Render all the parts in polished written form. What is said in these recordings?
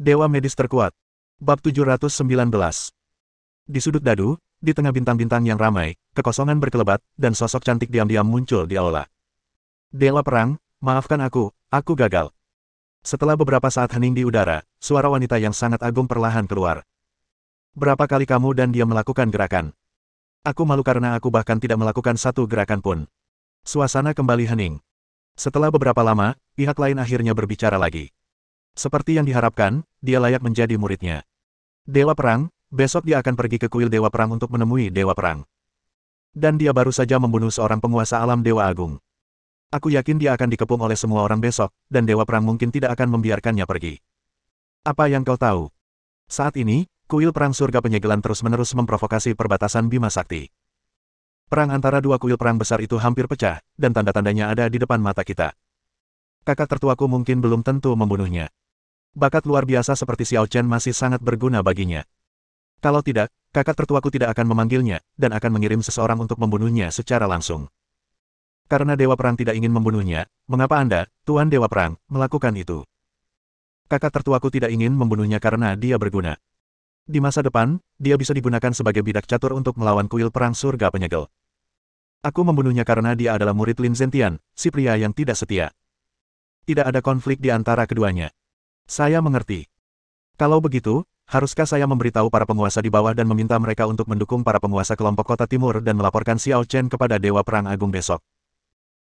Dewa Medis Terkuat. Bab 719. Di sudut dadu, di tengah bintang-bintang yang ramai, kekosongan berkelebat, dan sosok cantik diam-diam muncul di aula. Dewa Perang, maafkan aku gagal. Setelah beberapa saat hening di udara, suara wanita yang sangat agung perlahan keluar. Berapa kali kamu dan dia melakukan gerakan? Aku malu karena aku bahkan tidak melakukan satu gerakan pun. Suasana kembali hening. Setelah beberapa lama, pihak lain akhirnya berbicara lagi. Seperti yang diharapkan, dia layak menjadi muridnya. Dewa Perang, besok dia akan pergi ke kuil Dewa Perang untuk menemui Dewa Perang. Dan dia baru saja membunuh seorang penguasa alam Dewa Agung. Aku yakin dia akan dikepung oleh semua orang besok, dan Dewa Perang mungkin tidak akan membiarkannya pergi. Apa yang kau tahu? Saat ini, kuil Perang Surga Penyegelan terus-menerus memprovokasi perbatasan Bima Sakti. Perang antara dua kuil perang besar itu hampir pecah, dan tanda-tandanya ada di depan mata kita. Kakak tertuaku mungkin belum tentu membunuhnya. Bakat luar biasa seperti Xiao Chen masih sangat berguna baginya. Kalau tidak, kakak tertuaku tidak akan memanggilnya, dan akan mengirim seseorang untuk membunuhnya secara langsung. Karena Dewa Perang tidak ingin membunuhnya, mengapa Anda, Tuan Dewa Perang, melakukan itu? Kakak tertuaku tidak ingin membunuhnya karena dia berguna. Di masa depan, dia bisa digunakan sebagai bidak catur untuk melawan kuil Perang Surga Penyegel. Aku membunuhnya karena dia adalah murid Lin Zentian, si pria yang tidak setia. Tidak ada konflik di antara keduanya. Saya mengerti. Kalau begitu, haruskah saya memberitahu para penguasa di bawah dan meminta mereka untuk mendukung para penguasa kelompok kota timur dan melaporkan Xiao Chen kepada Dewa Perang Agung besok?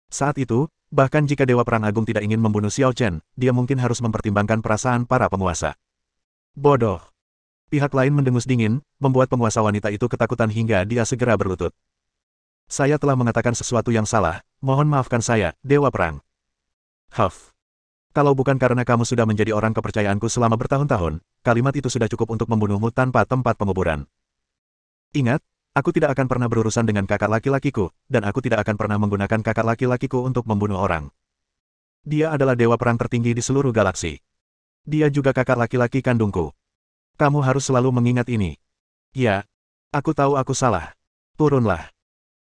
Saat itu, bahkan jika Dewa Perang Agung tidak ingin membunuh Xiao Chen, dia mungkin harus mempertimbangkan perasaan para penguasa. Bodoh. Pihak lain mendengus dingin, membuat penguasa wanita itu ketakutan hingga dia segera berlutut. Saya telah mengatakan sesuatu yang salah, mohon maafkan saya, Dewa Perang. Huff. Kalau bukan karena kamu sudah menjadi orang kepercayaanku selama bertahun-tahun, kalimat itu sudah cukup untuk membunuhmu tanpa tempat penguburan. Ingat, aku tidak akan pernah berurusan dengan kakak laki-lakiku, dan aku tidak akan pernah menggunakan kakak laki-lakiku untuk membunuh orang. Dia adalah dewa perang tertinggi di seluruh galaksi. Dia juga kakak laki-laki kandungku. Kamu harus selalu mengingat ini. Ya, aku tahu aku salah. Turunlah.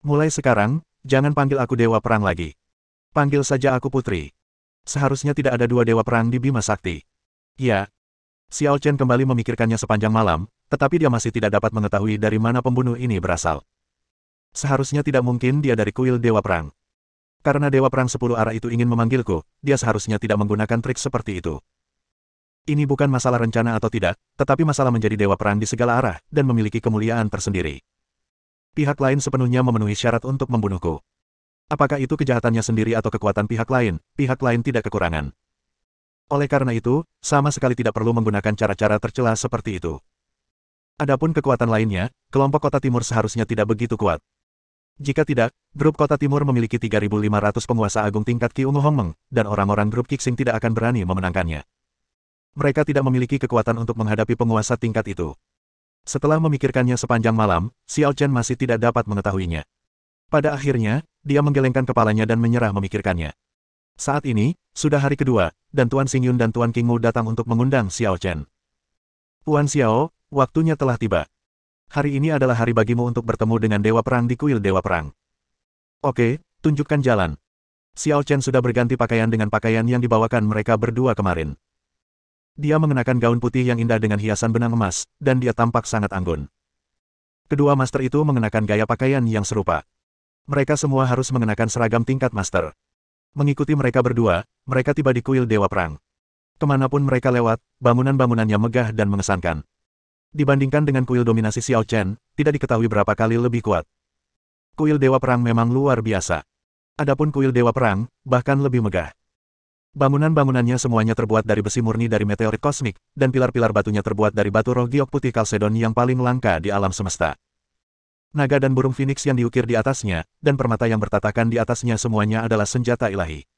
Mulai sekarang, jangan panggil aku dewa perang lagi. Panggil saja aku putri. Seharusnya tidak ada dua dewa perang di Bima Sakti. Ya. Xiao Chen kembali memikirkannya sepanjang malam, tetapi dia masih tidak dapat mengetahui dari mana pembunuh ini berasal. Seharusnya tidak mungkin dia dari kuil Dewa Perang. Karena Dewa Perang 10 arah itu ingin memanggilku, dia seharusnya tidak menggunakan trik seperti itu. Ini bukan masalah rencana atau tidak, tetapi masalah menjadi Dewa Perang di segala arah, dan memiliki kemuliaan tersendiri. Pihak lain sepenuhnya memenuhi syarat untuk membunuhku. Apakah itu kejahatannya sendiri atau kekuatan pihak lain tidak kekurangan. Oleh karena itu, sama sekali tidak perlu menggunakan cara-cara tercela seperti itu. Adapun kekuatan lainnya, kelompok kota timur seharusnya tidak begitu kuat. Jika tidak, grup kota timur memiliki 3.500 penguasa agung tingkat Qi Ungu Hongmeng, dan orang-orang grup Qixing tidak akan berani memenangkannya. Mereka tidak memiliki kekuatan untuk menghadapi penguasa tingkat itu. Setelah memikirkannya sepanjang malam, Xiao Chen masih tidak dapat mengetahuinya. Pada akhirnya, dia menggelengkan kepalanya dan menyerah memikirkannya. Saat ini, sudah hari kedua, dan Tuan Xingyun dan Tuan Qingmu datang untuk mengundang Xiao Chen. Tuan Xiao, waktunya telah tiba. Hari ini adalah hari bagimu untuk bertemu dengan Dewa Perang di kuil Dewa Perang. Oke, tunjukkan jalan. Xiao Chen sudah berganti pakaian dengan pakaian yang dibawakan mereka berdua kemarin. Dia mengenakan gaun putih yang indah dengan hiasan benang emas, dan dia tampak sangat anggun. Kedua master itu mengenakan gaya pakaian yang serupa. Mereka semua harus mengenakan seragam tingkat master. Mengikuti mereka berdua, mereka tiba di kuil Dewa Perang. Kemanapun mereka lewat, bangunan-bangunannya megah dan mengesankan. Dibandingkan dengan kuil dominasi Xiao Chen, tidak diketahui berapa kali lebih kuat. Kuil Dewa Perang memang luar biasa. Adapun kuil Dewa Perang, bahkan lebih megah. Bangunan-bangunannya semuanya terbuat dari besi murni dari meteorit kosmik, dan pilar-pilar batunya terbuat dari batu roh giok putih kalsedon yang paling langka di alam semesta. Naga dan burung phoenix yang diukir di atasnya, dan permata yang bertatakan di atasnya semuanya adalah senjata ilahi.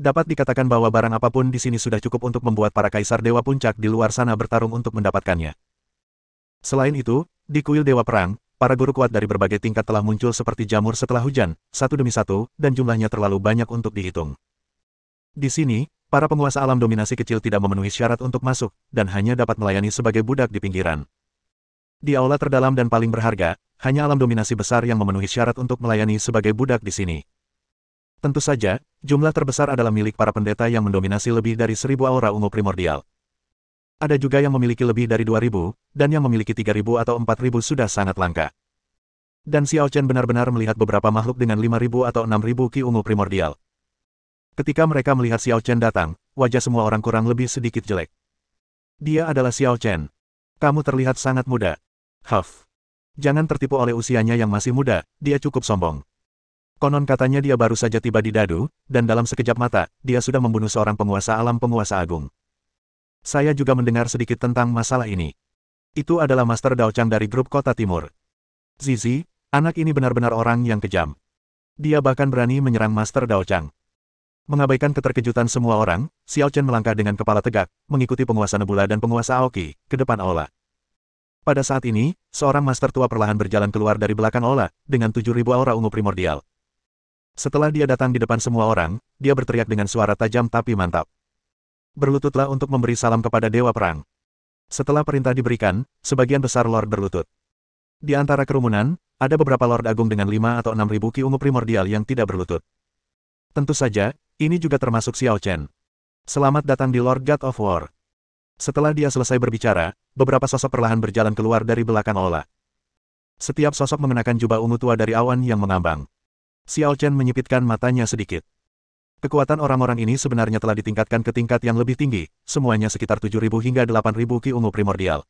Dapat dikatakan bahwa barang apapun di sini sudah cukup untuk membuat para kaisar Dewa Puncak di luar sana bertarung untuk mendapatkannya. Selain itu, di kuil Dewa Perang, para guru kuat dari berbagai tingkat telah muncul seperti jamur setelah hujan, satu demi satu, dan jumlahnya terlalu banyak untuk dihitung. Di sini, para penguasa alam dominasi kecil tidak memenuhi syarat untuk masuk, dan hanya dapat melayani sebagai budak di pinggiran. Di aula terdalam dan paling berharga, hanya alam dominasi besar yang memenuhi syarat untuk melayani sebagai budak di sini. Tentu saja, jumlah terbesar adalah milik para pendeta yang mendominasi lebih dari 1000 aura ungu primordial. Ada juga yang memiliki lebih dari 2.000, dan yang memiliki 3.000 atau 4.000 sudah sangat langka. Dan Xiao Chen benar-benar melihat beberapa makhluk dengan 5.000 atau 6.000 Qi ungu primordial. Ketika mereka melihat Xiao Chen datang, wajah semua orang kurang lebih sedikit jelek. Dia adalah Xiao Chen. Kamu terlihat sangat muda. Huff. Jangan tertipu oleh usianya yang masih muda, dia cukup sombong. Konon katanya dia baru saja tiba di Dadu, dan dalam sekejap mata, dia sudah membunuh seorang penguasa alam penguasa agung. Saya juga mendengar sedikit tentang masalah ini. Itu adalah Master Dao Chang dari grup Kota Timur. Zizi, anak ini benar-benar orang yang kejam. Dia bahkan berani menyerang Master Dao Chang. Mengabaikan keterkejutan semua orang, Xiao Chen melangkah dengan kepala tegak, mengikuti penguasa Nebula dan penguasa Aoki, ke depan aula. Pada saat ini, seorang master tua perlahan berjalan keluar dari belakang aula, dengan 7.000 aura ungu primordial. Setelah dia datang di depan semua orang, dia berteriak dengan suara tajam tapi mantap. Berlututlah untuk memberi salam kepada Dewa Perang. Setelah perintah diberikan, sebagian besar Lord berlutut. Di antara kerumunan, ada beberapa Lord Agung dengan 5 atau 6.000 Qi ungu primordial yang tidak berlutut. Tentu saja, ini juga termasuk Xiao Chen. Selamat datang di Lord God of War. Setelah dia selesai berbicara, beberapa sosok perlahan berjalan keluar dari belakang aula. Setiap sosok mengenakan jubah ungu tua dari awan yang mengambang. Xiao Chen menyipitkan matanya sedikit. Kekuatan orang-orang ini sebenarnya telah ditingkatkan ke tingkat yang lebih tinggi, semuanya sekitar 7.000 hingga 8.000 Qi ungu primordial.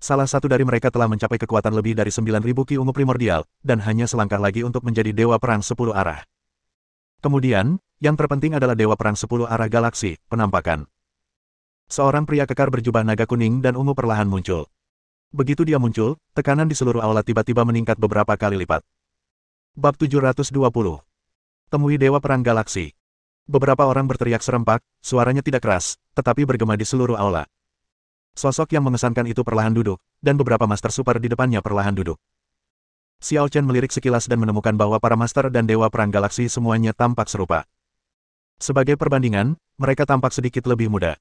Salah satu dari mereka telah mencapai kekuatan lebih dari 9.000 Qi ungu primordial, dan hanya selangkah lagi untuk menjadi Dewa Perang 10 arah. Kemudian, yang terpenting adalah Dewa Perang 10 arah galaksi, penampakan. Seorang pria kekar berjubah naga kuning dan ungu perlahan muncul. Begitu dia muncul, tekanan di seluruh aula tiba-tiba meningkat beberapa kali lipat. Bab 720. Temui Dewa Perang Galaksi. Beberapa orang berteriak serempak, suaranya tidak keras, tetapi bergema di seluruh aula. Sosok yang mengesankan itu perlahan duduk, dan beberapa master super di depannya perlahan duduk. Xiao Chen melirik sekilas dan menemukan bahwa para master dan Dewa Perang Galaksi semuanya tampak serupa. Sebagai perbandingan, mereka tampak sedikit lebih muda.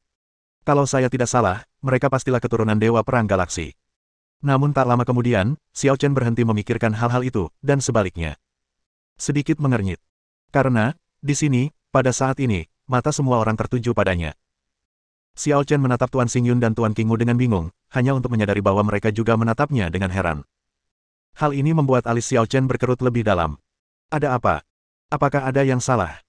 Kalau saya tidak salah, mereka pastilah keturunan Dewa Perang Galaksi. Namun tak lama kemudian, Xiao Chen berhenti memikirkan hal-hal itu, dan sebaliknya. Sedikit mengernyit. Karena, di sini, pada saat ini, mata semua orang tertuju padanya. Xiao Chen menatap Tuan Xingyun dan Tuan Qingwu dengan bingung, hanya untuk menyadari bahwa mereka juga menatapnya dengan heran. Hal ini membuat alis Xiao Chen berkerut lebih dalam. Ada apa? Apakah ada yang salah?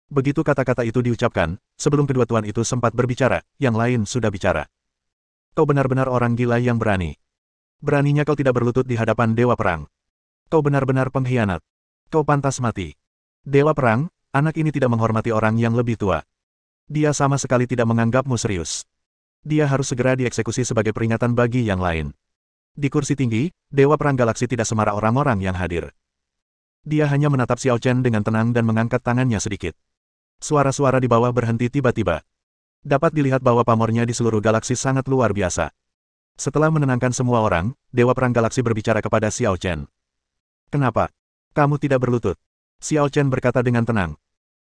Begitu kata-kata itu diucapkan, sebelum kedua tuan itu sempat berbicara, yang lain sudah bicara. Kau benar-benar orang gila yang berani. Beraninya kau tidak berlutut di hadapan Dewa Perang. Kau benar-benar pengkhianat. Kau pantas mati. Dewa Perang, anak ini tidak menghormati orang yang lebih tua. Dia sama sekali tidak menganggapmu serius. Dia harus segera dieksekusi sebagai peringatan bagi yang lain. Di kursi tinggi, Dewa Perang Galaksi tidak semarah orang-orang yang hadir. Dia hanya menatap Xiao Chen dengan tenang dan mengangkat tangannya sedikit. Suara-suara di bawah berhenti tiba-tiba. Dapat dilihat bahwa pamornya di seluruh galaksi sangat luar biasa. Setelah menenangkan semua orang, Dewa Perang Galaksi berbicara kepada Xiao Chen. Kenapa? Kamu tidak berlutut? Xiao Chen berkata dengan tenang.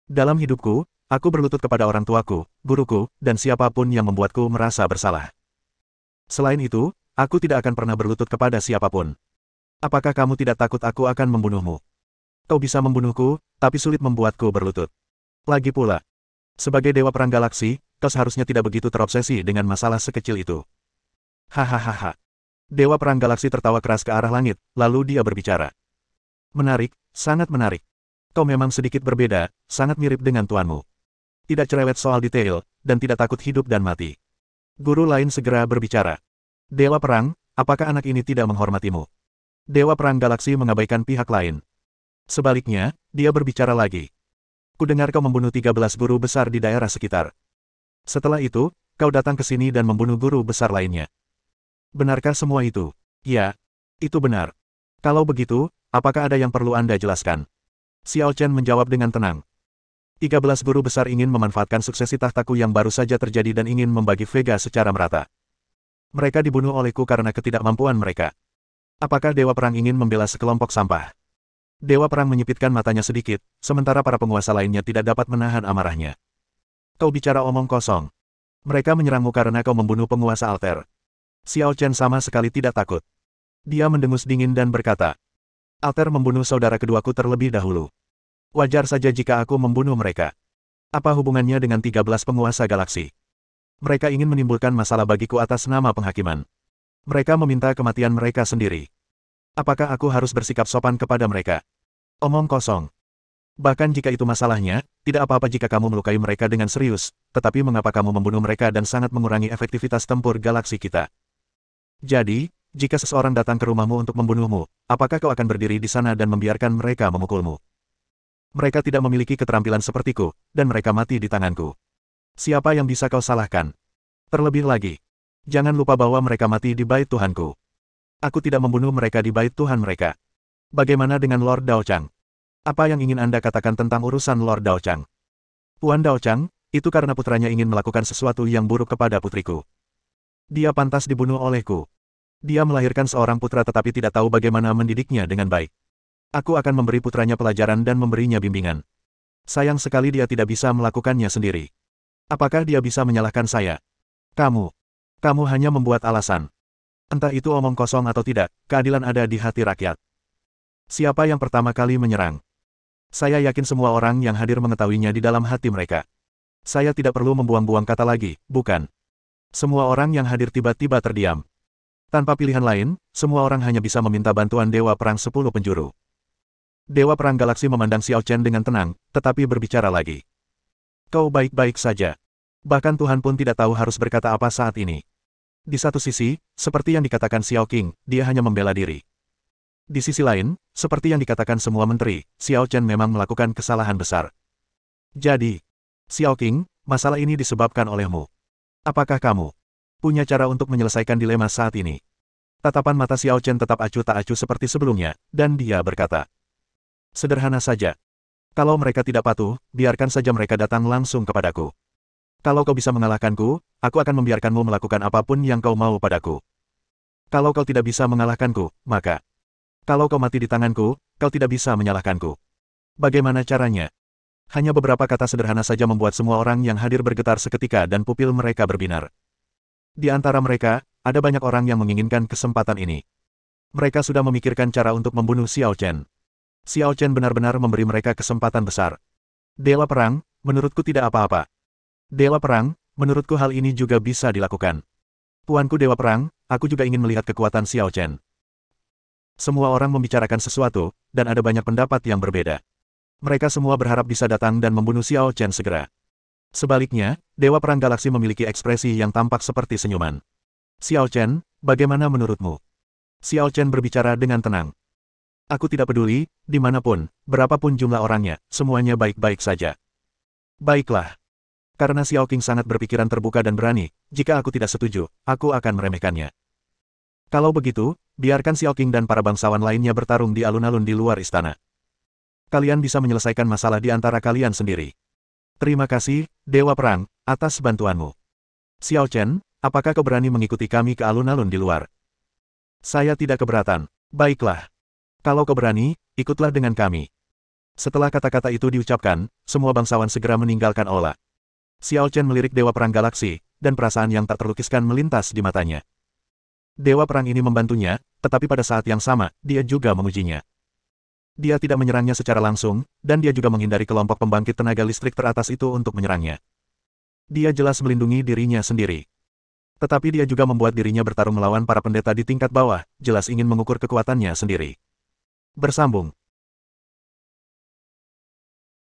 Dalam hidupku, aku berlutut kepada orang tuaku, guruku, dan siapapun yang membuatku merasa bersalah. Selain itu, aku tidak akan pernah berlutut kepada siapapun. Apakah kamu tidak takut aku akan membunuhmu? Kau bisa membunuhku, tapi sulit membuatku berlutut. Lagi pula, sebagai Dewa Perang Galaksi, kau seharusnya tidak begitu terobsesi dengan masalah sekecil itu. Hahaha. Dewa Perang Galaksi tertawa keras ke arah langit, lalu dia berbicara. Menarik, sangat menarik. Kau memang sedikit berbeda, sangat mirip dengan tuanmu. Tidak cerewet soal detail, dan tidak takut hidup dan mati. Guru lain segera berbicara. Dewa Perang, apakah anak ini tidak menghormatimu? Dewa Perang Galaksi mengabaikan pihak lain. Sebaliknya, dia berbicara lagi. Kudengar kau membunuh 13 guru besar di daerah sekitar. Setelah itu, kau datang ke sini dan membunuh guru besar lainnya. Benarkah semua itu? Ya, itu benar. Kalau begitu, apakah ada yang perlu Anda jelaskan? Xiao Chen menjawab dengan tenang. 13 guru besar ingin memanfaatkan suksesi tahtaku yang baru saja terjadi dan ingin membagi Vega secara merata. Mereka dibunuh olehku karena ketidakmampuan mereka. Apakah Dewa Perang ingin membela sekelompok sampah? Dewa Perang menyipitkan matanya sedikit, sementara para penguasa lainnya tidak dapat menahan amarahnya. Kau bicara omong kosong. Mereka menyerangmu karena kau membunuh penguasa alter. Xiao Chen sama sekali tidak takut. Dia mendengus dingin dan berkata, Alter membunuh saudara keduaku terlebih dahulu. Wajar saja jika aku membunuh mereka. Apa hubungannya dengan 13 penguasa galaksi? Mereka ingin menimbulkan masalah bagiku atas nama penghakiman. Mereka meminta kematian mereka sendiri. Apakah aku harus bersikap sopan kepada mereka? Omong kosong. Bahkan jika itu masalahnya, tidak apa-apa jika kamu melukai mereka dengan serius, tetapi mengapa kamu membunuh mereka dan sangat mengurangi efektivitas tempur galaksi kita? Jadi, jika seseorang datang ke rumahmu untuk membunuhmu, apakah kau akan berdiri di sana dan membiarkan mereka memukulmu? Mereka tidak memiliki keterampilan sepertiku, dan mereka mati di tanganku. Siapa yang bisa kau salahkan? Terlebih lagi, jangan lupa bahwa mereka mati di bait Tuhanku. Aku tidak membunuh mereka di bait Tuhan mereka. Bagaimana dengan Lord Dao Chang? Apa yang ingin Anda katakan tentang urusan Lord Dao Chang? Puan Dao Chang, itu karena putranya ingin melakukan sesuatu yang buruk kepada putriku. Dia pantas dibunuh olehku. Dia melahirkan seorang putra tetapi tidak tahu bagaimana mendidiknya dengan baik. Aku akan memberi putranya pelajaran dan memberinya bimbingan. Sayang sekali dia tidak bisa melakukannya sendiri. Apakah dia bisa menyalahkan saya? Kamu hanya membuat alasan. Entah itu omong kosong atau tidak, keadilan ada di hati rakyat. Siapa yang pertama kali menyerang? Saya yakin semua orang yang hadir mengetahuinya di dalam hati mereka. Saya tidak perlu membuang-buang kata lagi, bukan? Semua orang yang hadir tiba-tiba terdiam. Tanpa pilihan lain, semua orang hanya bisa meminta bantuan Dewa Perang 10 Penjuru. Dewa Perang Galaksi memandang Xiao Chen dengan tenang, tetapi berbicara lagi. Kau baik-baik saja. Bahkan Tuhan pun tidak tahu harus berkata apa saat ini. Di satu sisi, seperti yang dikatakan Xiao Qing, dia hanya membela diri. Di sisi lain, seperti yang dikatakan semua menteri, Xiao Chen memang melakukan kesalahan besar. Jadi, Xiao Qing, masalah ini disebabkan olehmu. Apakah kamu punya cara untuk menyelesaikan dilema saat ini? Tatapan mata Xiao Chen tetap acuh tak acuh seperti sebelumnya, dan dia berkata. Sederhana saja. Kalau mereka tidak patuh, biarkan saja mereka datang langsung kepadaku. Kalau kau bisa mengalahkanku, aku akan membiarkanmu melakukan apapun yang kau mau padaku. Kalau kau tidak bisa mengalahkanku, maka kalau kau mati di tanganku, kau tidak bisa menyalahkanku. Bagaimana caranya? Hanya beberapa kata sederhana saja membuat semua orang yang hadir bergetar seketika dan pupil mereka berbinar. Di antara mereka, ada banyak orang yang menginginkan kesempatan ini. Mereka sudah memikirkan cara untuk membunuh Xiao Chen. Xiao Chen benar-benar memberi mereka kesempatan besar. Dewa Perang, menurutku tidak apa-apa. Dewa Perang, menurutku hal ini juga bisa dilakukan. Tuanku Dewa Perang, aku juga ingin melihat kekuatan Xiao Chen. Semua orang membicarakan sesuatu, dan ada banyak pendapat yang berbeda. Mereka semua berharap bisa datang dan membunuh Xiao Chen segera. Sebaliknya, Dewa Perang Galaksi memiliki ekspresi yang tampak seperti senyuman. Xiao Chen, bagaimana menurutmu? Xiao Chen berbicara dengan tenang. Aku tidak peduli, dimanapun, berapapun jumlah orangnya, semuanya baik-baik saja. Baiklah. Karena Xiao Qing sangat berpikiran terbuka dan berani, jika aku tidak setuju, aku akan meremehkannya. Kalau begitu, biarkan Xiao Qing dan para bangsawan lainnya bertarung di alun-alun di luar istana. Kalian bisa menyelesaikan masalah di antara kalian sendiri. Terima kasih, Dewa Perang, atas bantuanmu. Xiao Chen, apakah kau berani mengikuti kami ke alun-alun di luar? Saya tidak keberatan. Baiklah. Kalau kau berani, ikutlah dengan kami. Setelah kata-kata itu diucapkan, semua bangsawan segera meninggalkan aula. Xiao Chen melirik Dewa Perang Galaksi, dan perasaan yang tak terlukiskan melintas di matanya. Dewa Perang ini membantunya, tetapi pada saat yang sama, dia juga mengujinya. Dia tidak menyerangnya secara langsung, dan dia juga menghindari kelompok pembangkit tenaga listrik teratas itu untuk menyerangnya. Dia jelas melindungi dirinya sendiri. Tetapi dia juga membuat dirinya bertarung melawan para pendeta di tingkat bawah, jelas ingin mengukur kekuatannya sendiri. Bersambung.